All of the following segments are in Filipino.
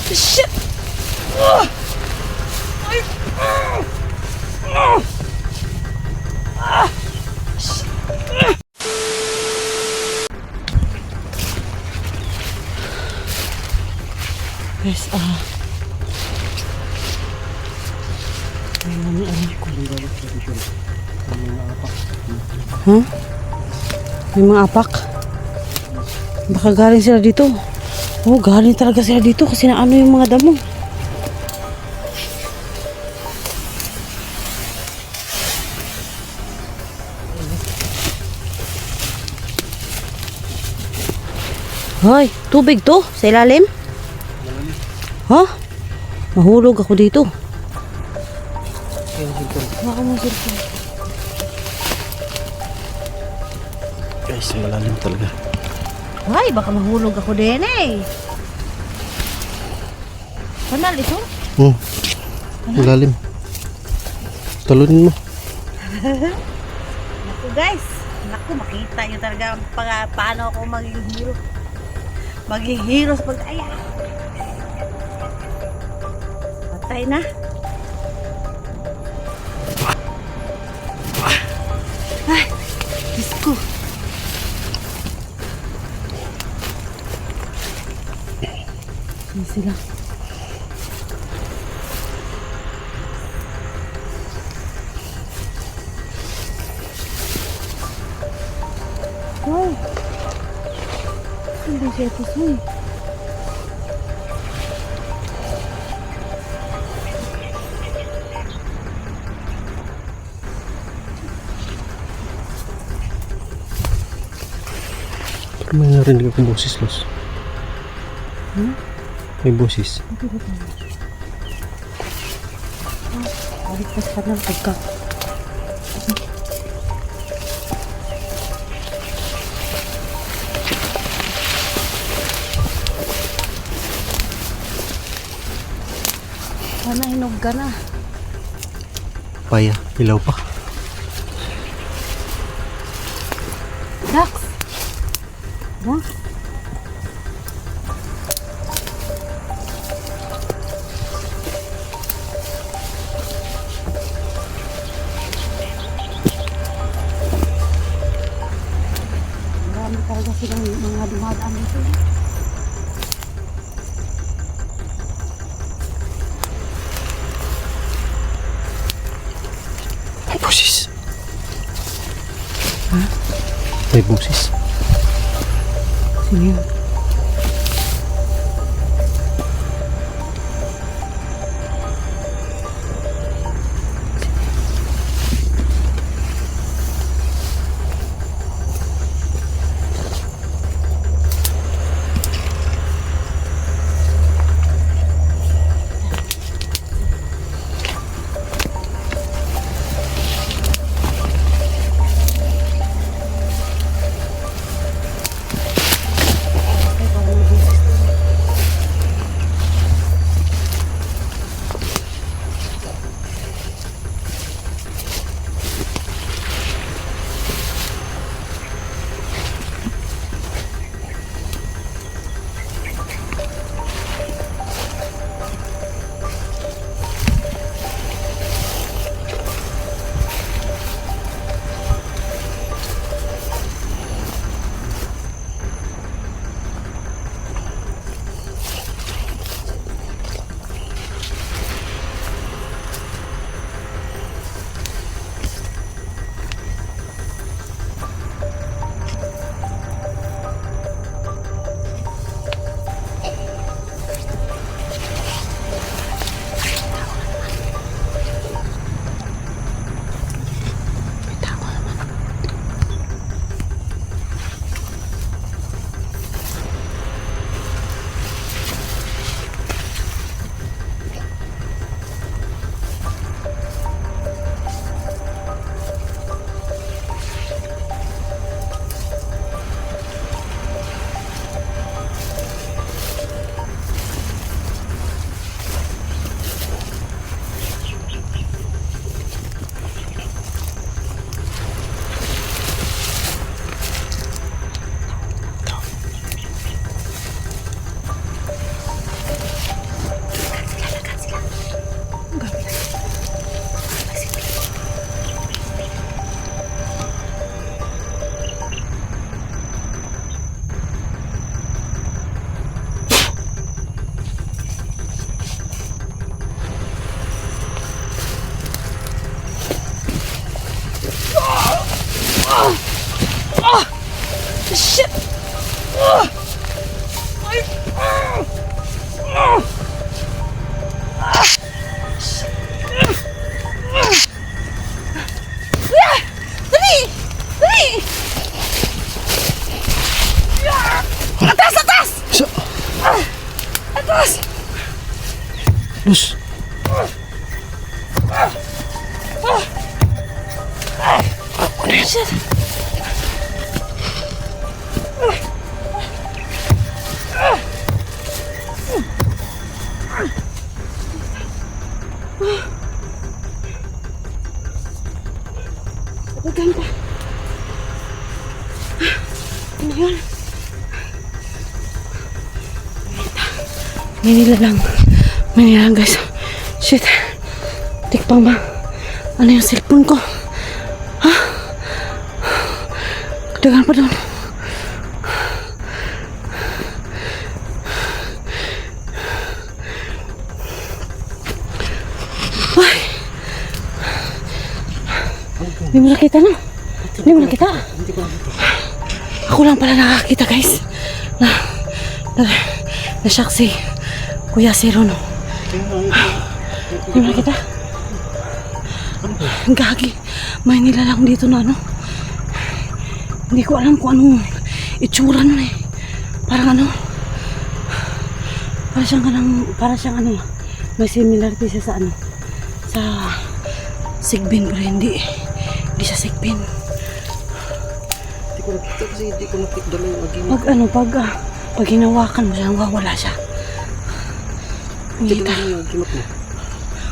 Shit! Ah! Ay! Ah! Ah! Shit! Guys, huh? May mga apak. Baka galing sila dito. Oh, galing talaga sila dito kasi naano yung mga damo. Hoy, tubig to sa ilalim? Ha? Mahulog ako dito. Baka mo cellphone. Guys, malalim talaga. Ay, baka mahulog ako din eh. Kanal ito? Malalim. Talunin mo. Naku guys. Naku, makita nyo talaga paano ako magiging hero. Magiging hero sa pag-aya. Patay na. Ay, Diyos ko. Saan sila? Wow. Saan ba siya ito soy? Pero may narinig akong boses, Los. May boses. Baliktas ka ng pagka. Sana hinog ka na. Paya, ilaw pa. Dax! Dax? Marami talaga silang mga dumadaan dito. May boses. Ha? May boses. Sino yun? Shit! Dali! Dali! Atas! Atas! Sa... Atas! Luz. Shit! Pegang pa. Ano yun? May nilalang. May nilalang guys. Shit. Tikpang ba? Ano yung cellphone ko? Ha? Kadagan pa doon. Ay. Hindi mo nakita no? Hindi mo nakita? Hindi ko nakita. Ako lang pala nakakita guys. Na-shock si Kuya Zero no. Hindi mo nakita? Ang gagi. May nilalang dito na ano. Hindi ko alam kung anong itsura nun eh. Parang ano. Para siyang ano. May similarity siya sa ano. Sa Sigbin pero hindi. Hindi siya Sigbin. Hindi ko nakita kasi hindi ko nakita dala yung agim. Pag hinawakan mo siya, wala siya. Hindi ko Ngita. nakita yung agimat mo.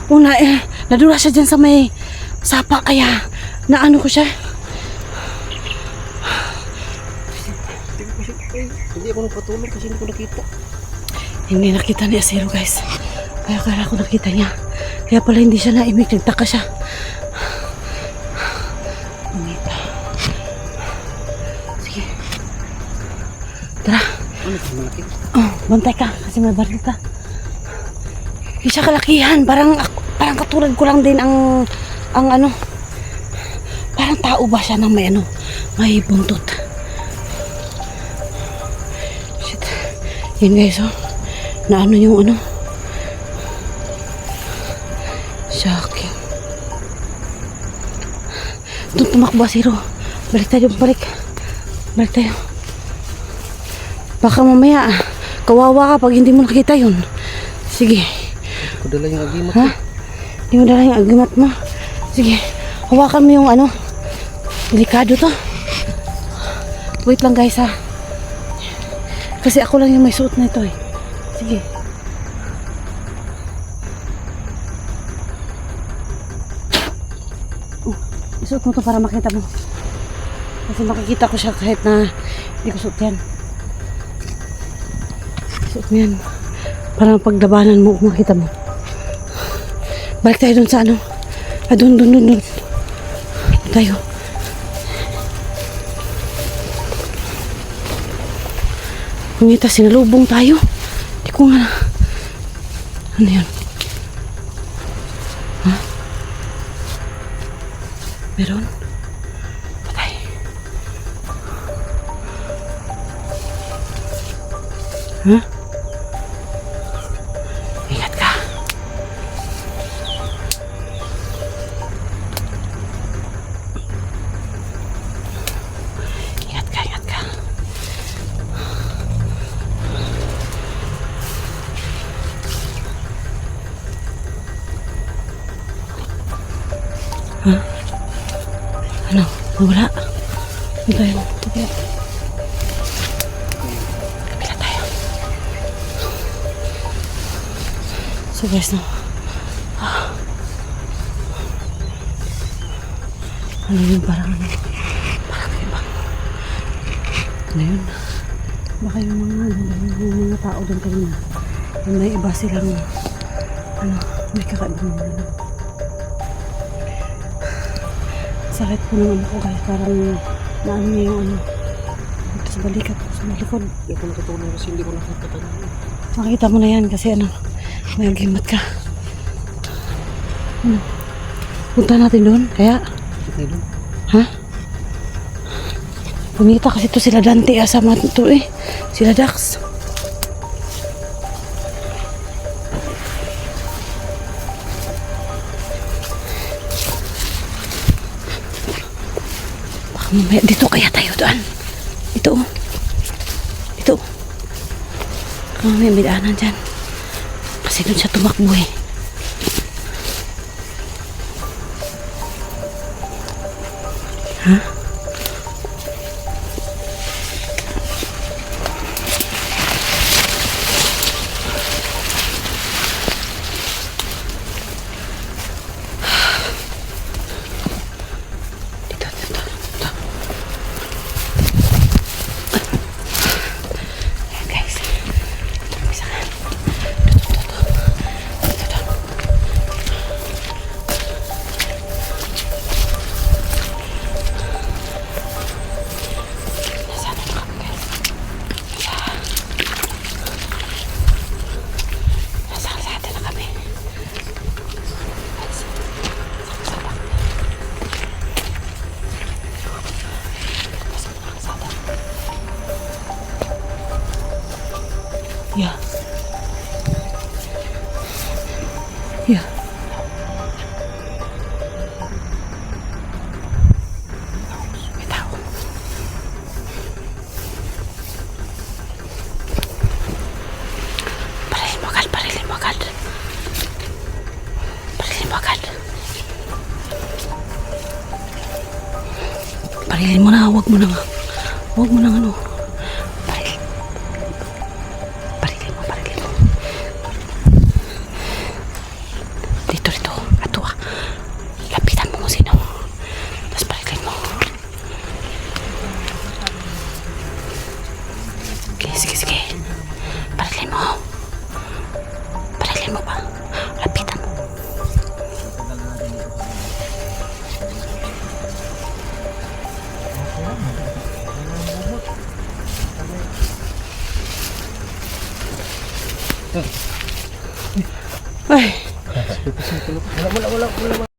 Una nadura siya dyan sa may sapa kaya naano ko siya. Hindi ako nagpatulog kasi hindi ko nakita. Hindi nakita ni Asero guys. Kaya akala ko nakita niya. Kaya pala hindi siya naimik. Nagtaka siya. Ngita. Sige. Tara. Ano ka malaki? Oh, bantay ka kasi may baril ka. Hindi siya kalakihan. Parang katulad ko lang din ang ano. Parang tao ba siya ng may ano, may buntot. Shit. Yun guys oh. Na ano yung ano. Shocking. Doon tumakbo Zero. Balik tayo, balik. Balik tayo. Baka mamaya kawawa ka pag hindi mo nakita yun. Sige. Ko dala yung agimat Ha? mo. Hindi mo dala yung agimat mo. Sige. Hawakan mo yung ano. Delikado to. Wait lang guys ha. Kasi ako lang yung may suot na ito eh. Sige. Isuot mo to para makita mo. Kasi makikita ko siya kahit na hindi ko suot yan. Isuot mo yan. Para paglabanan mo, makita mo. Balik tayo dun sa ano. Dun. Tayo. Pangita, sinalubong tayo. Hindi ko nga na. Ano yun? Ha? Meron? Patay. Ha? Ingat ka. Ingat ka, ingat ka. Ha? Ano? Nawala? Ano tayo? Kapila. Kapila tayo. So guys, no? Ano yun? Parang ano? Parang ibang. Ano yun? Baka yung mga tao doon kanina. Yung may iba silang ano, may kakaibang ano. Sakit po ng ano ko guys, parang naano niya yung ano dito sa balikat ko, sa likod. Hindi ako nakatulog kasi hindi ko nakita kanina. Makikita mo na yan kasi ano, may agimat ka. Ano? Punta natin doon, kaya? Tayo doon. Ha? Pumita kasi to sila Dante sama to eh. Sila Dax. Baka mamaya dito kaya tayo doon. Ito oh. Ito. Baka mamaya may daanan dyan. Kasi doon siya tumakbo eh. Ha? Dito, dito, dito. Ayan guys. Ito ang isa ka. Dito, dito, dito. Dito, dito. Nasaan na kami guys? Nasa kalsada na kami. Guys, sa kalsada. Pasok na kalsada. Yeah. Yeah. May tao. Parilin mo agad, parilin mo agad. Parilin mo agad. Parilin mo na, huwag mo na nga. Huwag mo na ano. Parilin. Parilin mo, parilin mo. Dito, dito. Ato ah. Lapitan mo kung sino. Tapos parilin mo. Okay, sige, sige. Parilin mo. Parilin mo pa. Lapitan mo. Ay. Wala.